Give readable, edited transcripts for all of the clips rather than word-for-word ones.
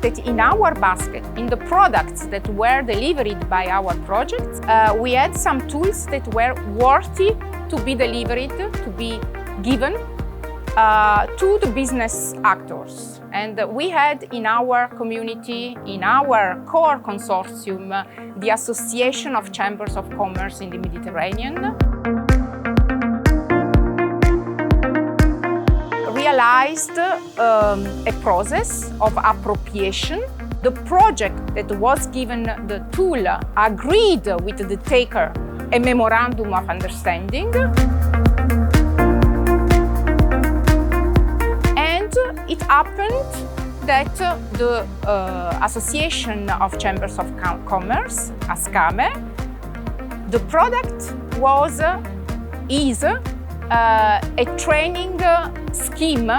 fact that in our basket, in the products that were delivered by our projects, we had some tools that were worthy to be delivered, to be given to the business actors. And we had in our community, in our core consortium, the Association of Chambers of Commerce in the Mediterranean. Realized a process of appropriation. The project that was given the tool agreed with the taker a memorandum of understanding. And it happened that the Association of Chambers of Commerce, ASCAME, the product is a training scheme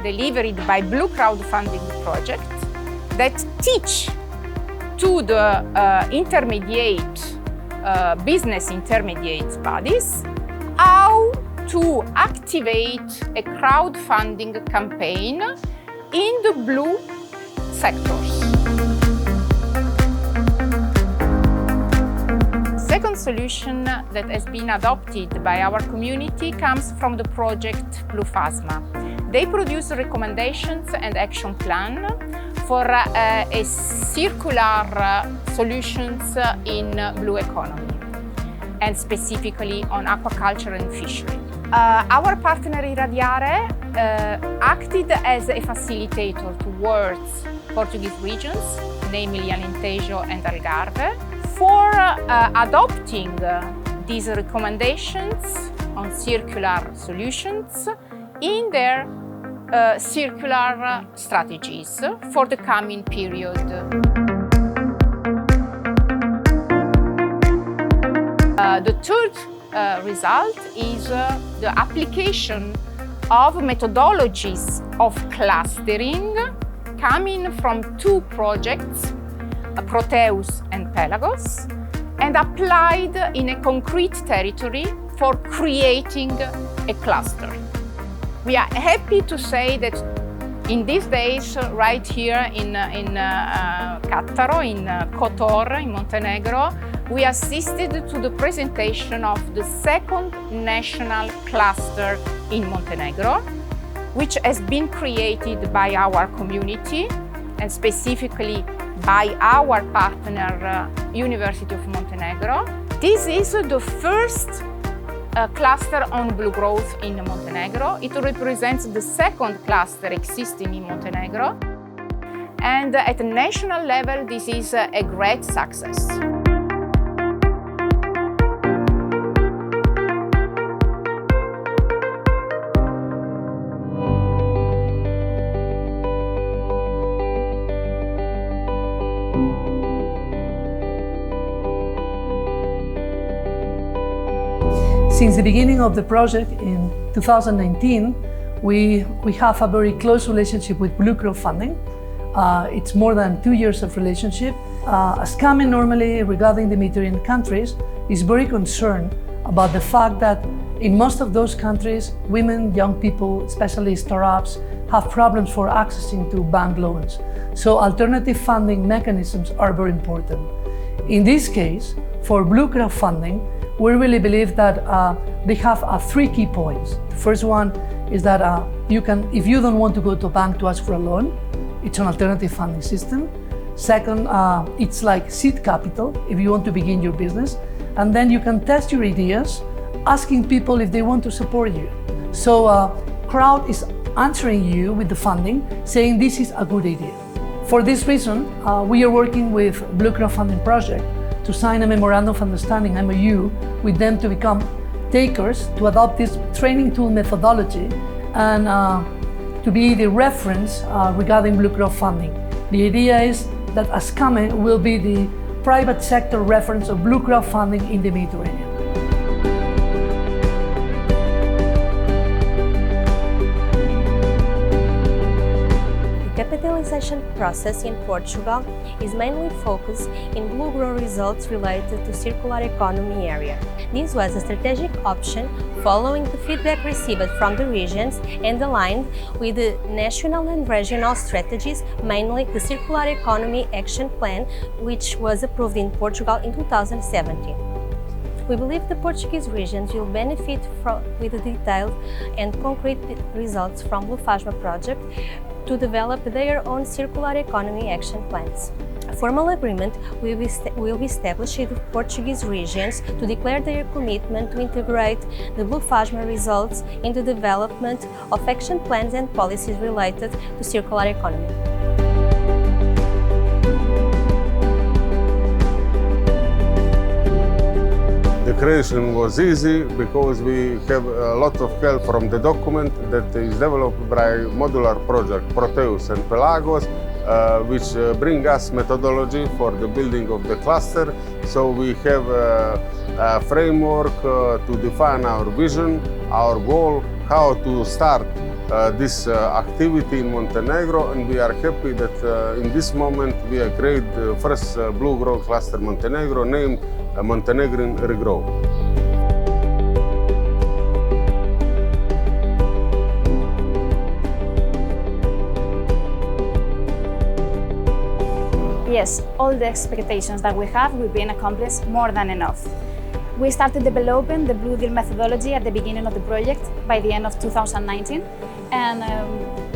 delivered by Blue Crowdfunding Project that teach to the business intermediate bodies how to activate a crowdfunding campaign in the blue sectors. The second solution that has been adopted by our community comes from the project Blue Phasma. They produce recommendations and action plan for a circular solutions in blue economy, and specifically on aquaculture and fishery. Our partner Irradiare acted as a facilitator towards Portuguese regions, namely Alentejo and Algarve, for adopting these recommendations on circular solutions in their circular strategies for the coming period. The third result is the application of methodologies of clustering coming from two projects, Proteus and Pelagos, and applied in a concrete territory for creating a cluster. We are happy to say that in these days, right here in Cattaro, in Kotor, in Montenegro, we assisted to the presentation of the second national cluster in Montenegro, which has been created by our community and specifically by our partner, University of Montenegro. This is the first cluster on blue growth in Montenegro. It represents the second cluster existing in Montenegro. And at a national level, this is a great success. Since the beginning of the project in 2019, we have a very close relationship with Blue Crowdfunding. It's more than 2 years of relationship. ASCAME normally, regarding the Mediterranean countries, is very concerned about the fact that in most of those countries, women, young people, especially startups, have problems for accessing to bank loans. So alternative funding mechanisms are very important. In this case, for Blue Crowdfunding, we really believe that they have 3 key points. The first one is that if you don't want to go to a bank to ask for a loan, it's an alternative funding system. Second, it's like seed capital if you want to begin your business. And then you can test your ideas, asking people if they want to support you. So Crowd is answering you with the funding, saying this is a good idea. For this reason, we are working with Blue Crowdfunding Project to sign a Memorandum of Understanding, MOU, with them to become takers, to adopt this training tool methodology and to be the reference regarding Blue Crowdfunding. The idea is that ASCAME will be the private sector reference of Blue Crowdfunding in the Mediterranean. The capitalization expansion process in Portugal is mainly focused in blue growth results related to circular economy area. This was a strategic option following the feedback received from the regions and aligned with the national and regional strategies, mainly the Circular Economy Action Plan, which was approved in Portugal in 2017. We believe the Portuguese regions will benefit with the detailed and concrete results from Blue Phasma project to develop their own circular economy action plans. A formal agreement will be established with Portuguese regions to declare their commitment to integrate the Blue Phasma results in the development of action plans and policies related to circular economy. The creation was easy because we have a lot of help from the document that is developed by modular project Proteus and Pelagos, which bring us methodology for the building of the cluster. So we have a framework to define our vision, our goal, how to start this activity in Montenegro, and we are happy that in this moment we have created the first Blue Growth Cluster Montenegro named Montenegrin Regrow. Yes, all the expectations that we have will be accomplished more than enough. We started developing the Blue Deal methodology at the beginning of the project by the end of 2019. And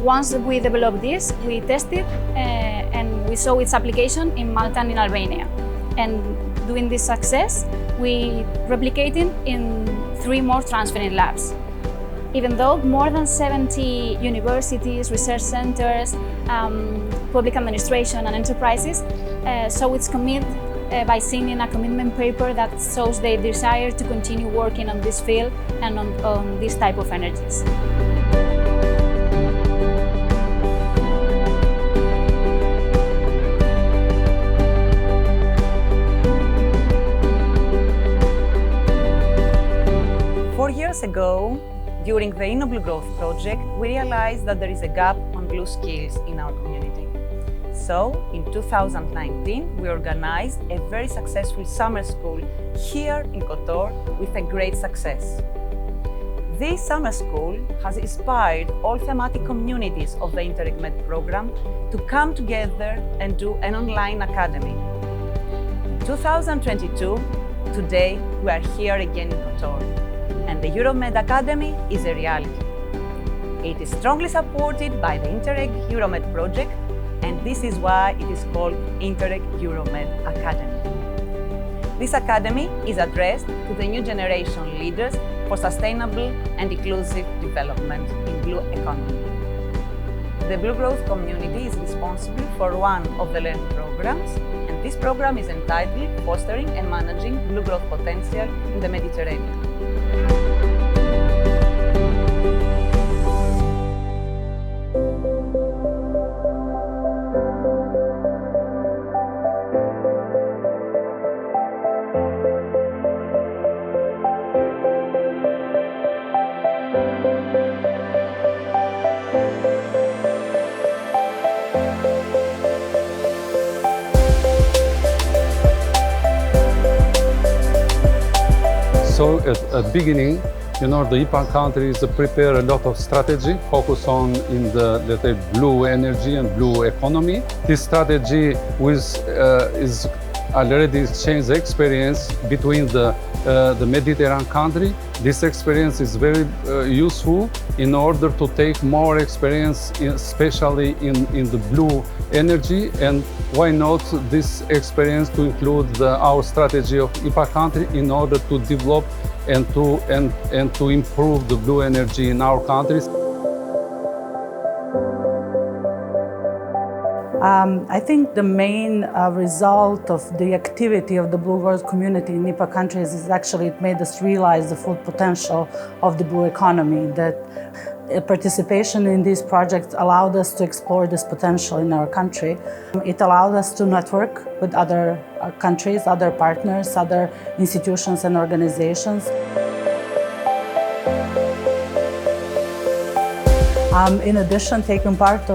once we developed this, we tested and we saw its application in Malta and in Albania. And doing this success, we replicated in 3 more transferring labs. Even though more than 70 universities, research centers, public administration and enterprises saw its commit by signing a commitment paper that shows their desire to continue working on this field and on this type of energies. Years ago, during the Inno Blue Growth project, we realized that there is a gap on blue skills in our community. So, in 2019, we organized a very successful summer school here in Kotor with a great success. This summer school has inspired all thematic communities of the Interreg MED programme to come together and do an online academy. In 2022, today, we are here again in Kotor. And the Euro-MED Academy is a reality. It is strongly supported by the Interreg Euro-MED project, and this is why it is called Interreg Euro-MED Academy. This academy is addressed to the new generation leaders for sustainable and inclusive development in blue economy. The Blue Growth community is responsible for one of the learning programs, and this program is entitled Fostering and Managing Blue Growth Potential in the Mediterranean. So at the beginning, the IPA countries prepare a lot of strategy, focus on in the, let's say, blue energy and blue economy. This strategy is already changed the experience between the Mediterranean country. This experience is very useful in order to take more experience, especially in the blue energy, and why not this experience to include our strategy of IPA country in order to develop and to improve the blue energy in our countries. I think the main result of the activity of the Blue Growth community in IPA countries is actually it made us realize the full potential of the blue economy, that participation in these projects allowed us to explore this potential in our country. It allowed us to network with other countries, other partners, other institutions and organizations. In addition, taking part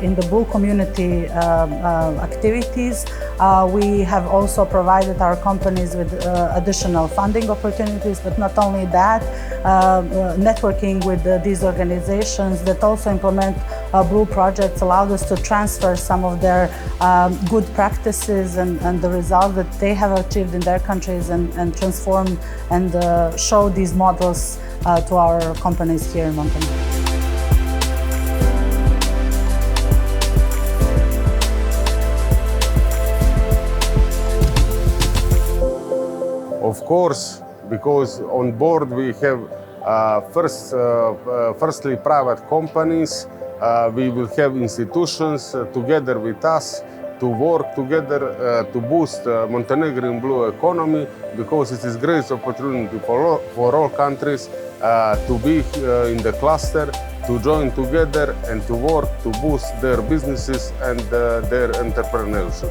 in the Blue community activities, we have also provided our companies with additional funding opportunities, but not only that, networking with these organizations that also implement Blue projects allowed us to transfer some of their good practices and the results that they have achieved in their countries and transform and show these models to our companies here in Montenegro. Of course, because on board we have firstly private companies, we will have institutions together with us to work together to boost Montenegrin blue economy, because it is a great opportunity for all countries to be in the cluster, to join together and to work to boost their businesses and their entrepreneurship.